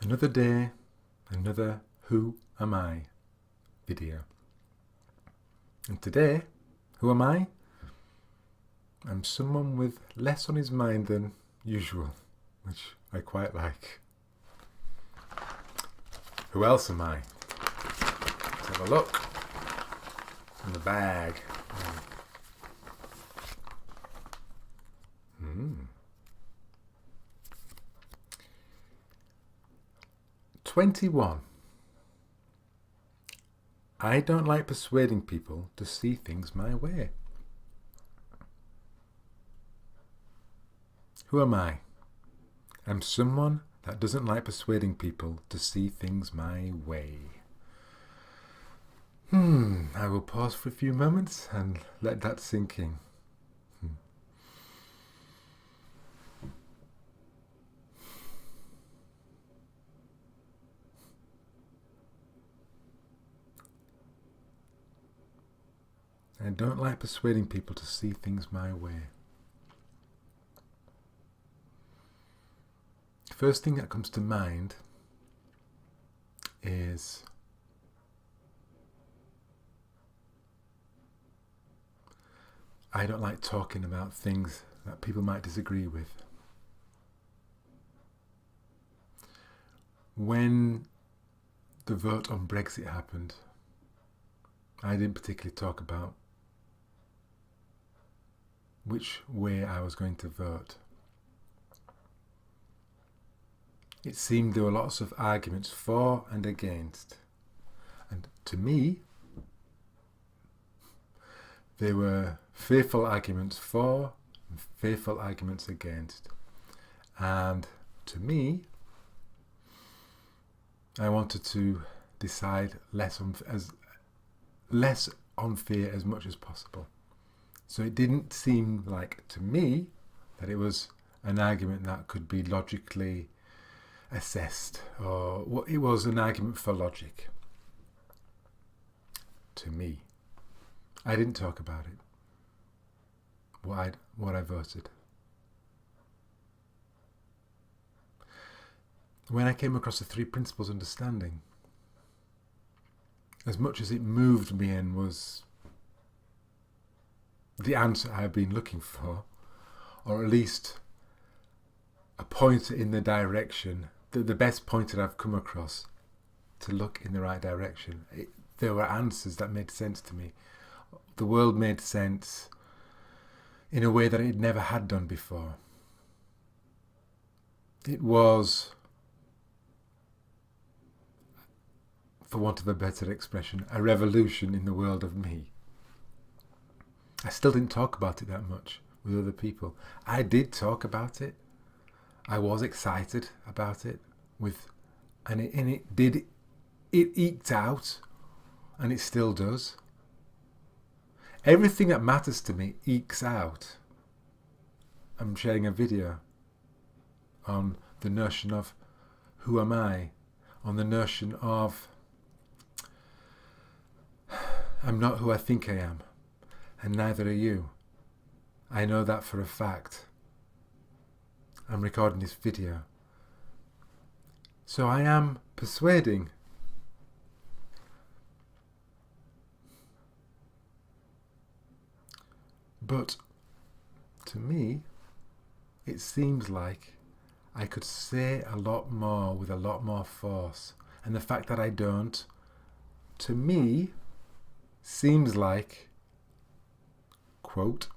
Another day, another Who Am I video. And today, who am I? I'm someone with less on his mind than usual, which I quite like. Who else am I? Let's have a look in the bag. 21. I don't like persuading people to see things my way. Who am I? I'm someone that doesn't like persuading people to see things my way. I will pause for a few moments and let that sink in. I don't like persuading people to see things my way. First thing that comes to mind is I don't like talking about things that people might disagree with. When the vote on Brexit happened, I didn't particularly talk about which way I was going to vote. It seemed there were lots of arguments for and against. And to me, there were fearful arguments for and fearful arguments against. And to me, I wanted to decide less on fear as much as possible. So it didn't seem like, to me, that it was an argument that could be logically assessed, or it was an argument for logic. To me, I didn't talk about it. What I voted. When I came across the three principles understanding, as much as it moved me and was the answer I have been looking for, or at least a pointer in the direction, the best pointer I've come across to look in the right direction. There were answers that made sense to me. The world made sense in a way that it never had done before. It was, for want of a better expression, a revolution in the world of me. I still didn't talk about it that much with other people. I did talk about it. I was excited about it and it eked out, and it still does. Everything that matters to me ekes out. I'm sharing a video on the notion of who am I, on the notion of I'm not who I think I am, and neither are you. I know that for a fact. I'm recording this video. So I am persuading. But to me, it seems like I could say a lot more with a lot more force. And the fact that I don't, to me, seems like, quote,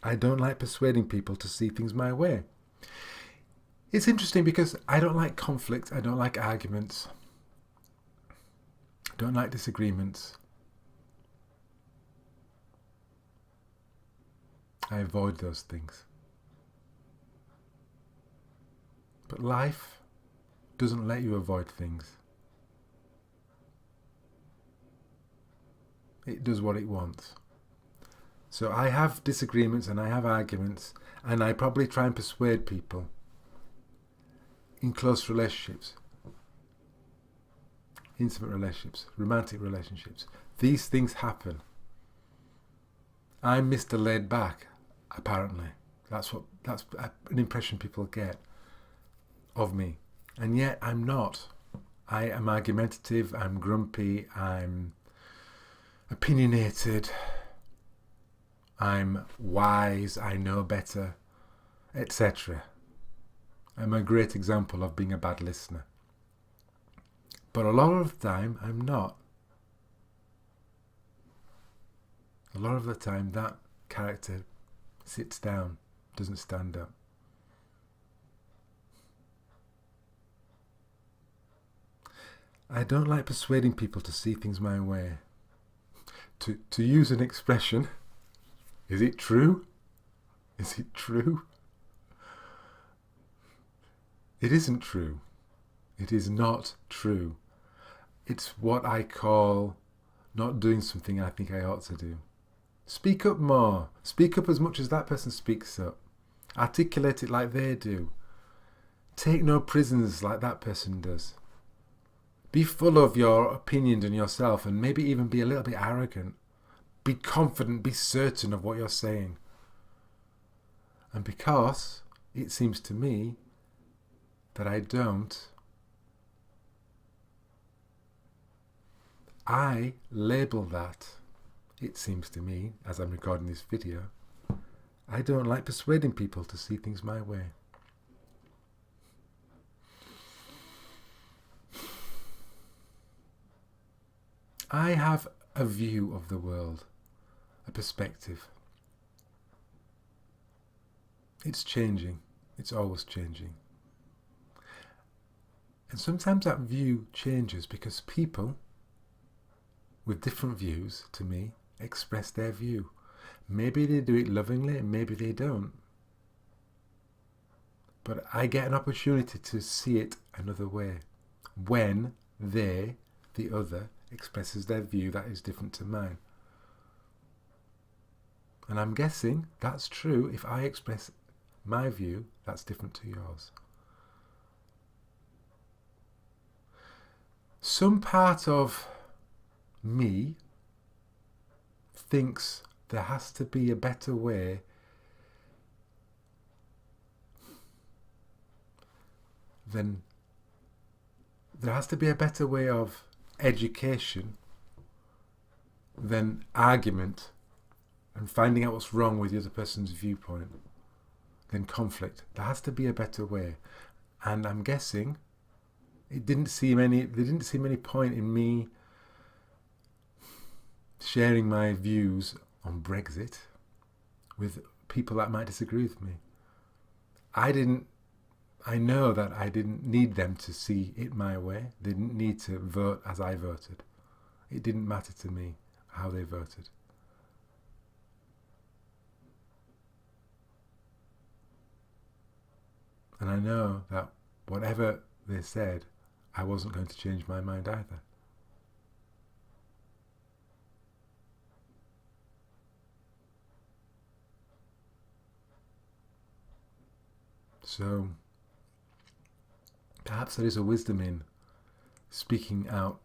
I don't like persuading people to see things my way. It's interesting because I don't like conflict, I don't like arguments, I don't like disagreements. I avoid those things. But life doesn't let you avoid things. It does what it wants. So I have disagreements and I have arguments, and I probably try and persuade people in close relationships, intimate relationships, romantic relationships. These things happen. I'm Mr. Laid Back, apparently. That's an impression people get of me. And yet I'm not. I am argumentative, I'm grumpy, I'm opinionated, I'm wise, I know better, etc. I'm a great example of being a bad listener. But a lot of the time, I'm not. A lot of the time, that character sits down, doesn't stand up. I don't like persuading people to see things my way. To use an expression, is it true? Is it true? It isn't true. It is not true. It's what I call not doing something I think I ought to do. Speak up more. Speak up as much as that person speaks up. Articulate it like they do. Take no prisoners like that person does. Be full of your opinions and yourself, and maybe even be a little bit arrogant. Be confident, be certain of what you're saying. And because it seems to me that I don't, I label that, it seems to me, as I'm recording this video, I don't like persuading people to see things my way. I have a view of the world, a perspective. It's changing. It's always changing. And sometimes that view changes because people with different views to me express their view. Maybe they do it lovingly and maybe they don't. But I get an opportunity to see it another way when they, the other, expresses their view that is different to mine. And I'm guessing that's true if I express my view that's different to yours. Some part of me thinks there has to be a better way of education than argument and finding out what's wrong with the other person's viewpoint, than conflict. There has to be a better way. And I'm guessing there didn't seem any point in me sharing my views on Brexit with people that might disagree with me. I know that I didn't need them to see it my way. They didn't need to vote as I voted. It didn't matter to me how they voted. And I know that whatever they said, I wasn't going to change my mind either. So perhaps there is a wisdom in speaking out.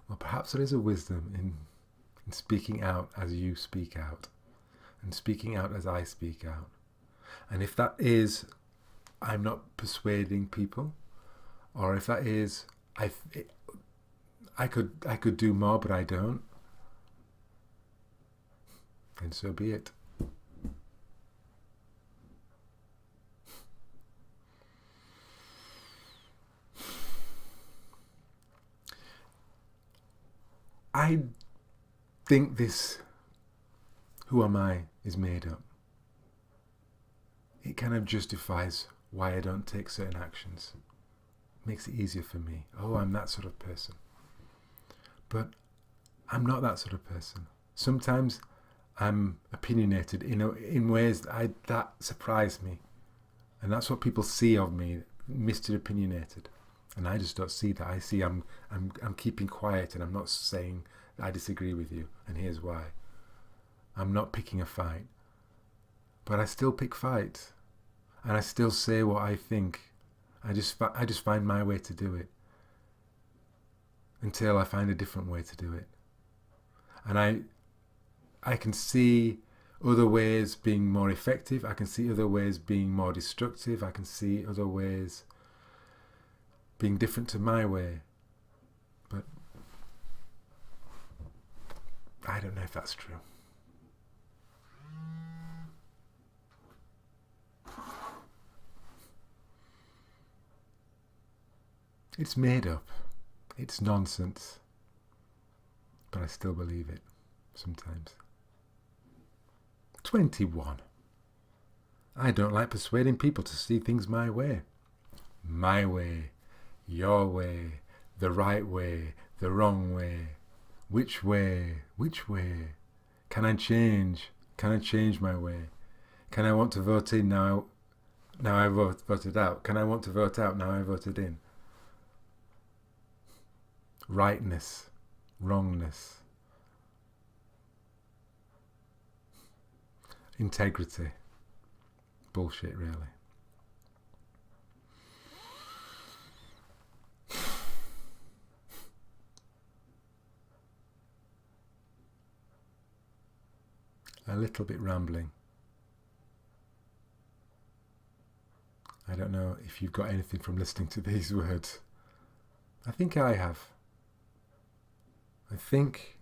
Well, perhaps there is a wisdom in speaking out as you speak out, and speaking out as I speak out. And if that is, I'm not persuading people, or if that is, I could do more, but I don't, then so be it. I think this "who am I" is made up. It kind of justifies why I don't take certain actions. Makes it easier for me. Oh, I'm that sort of person. But I'm not that sort of person. Sometimes I'm opinionated in ways that surprise me. And that's what people see of me, Mr. Opinionated. And I just don't see that. I see I'm keeping quiet and I'm not saying I disagree with you, and here's why. I'm not picking a fight. But I still pick fights. And I still say what I think. I just find my way to do it. Until I find a different way to do it. And I can see other ways being more effective. I can see other ways being more destructive. I can see other ways being different to my way. But I don't know if that's true. It's made up. It's nonsense. But I still believe it sometimes. 21. I don't like persuading people to see things my way. My way, your way, the right way, the wrong way. Which way? Which way? Can I change? Can I change my way? Can I want to vote in now I voted out? Can I want to vote out now I voted in? Rightness, wrongness, integrity. Bullshit, really. A little bit rambling. I don't know if you've got anything from listening to these words. I think I have. I think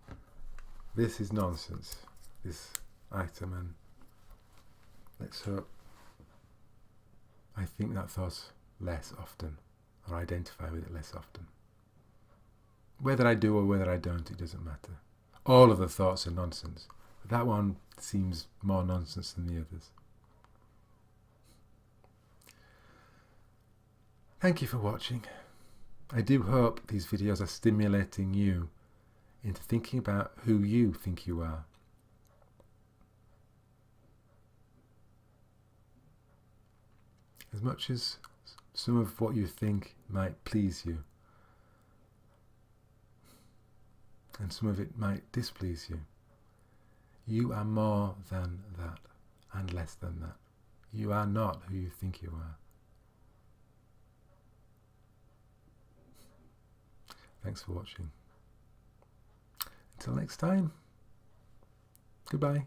this is nonsense, this item, and let's hope I think that thought less often, or identify with it less often. Whether I do or whether I don't, it doesn't matter. All of the thoughts are nonsense. But that one seems more nonsense than the others. Thank you for watching. I do hope these videos are stimulating you into thinking about who you think you are. As much as some of what you think might please you, and some of it might displease you, you are more than that and less than that. You are not who you think you are. Thanks for watching. Until next time, goodbye.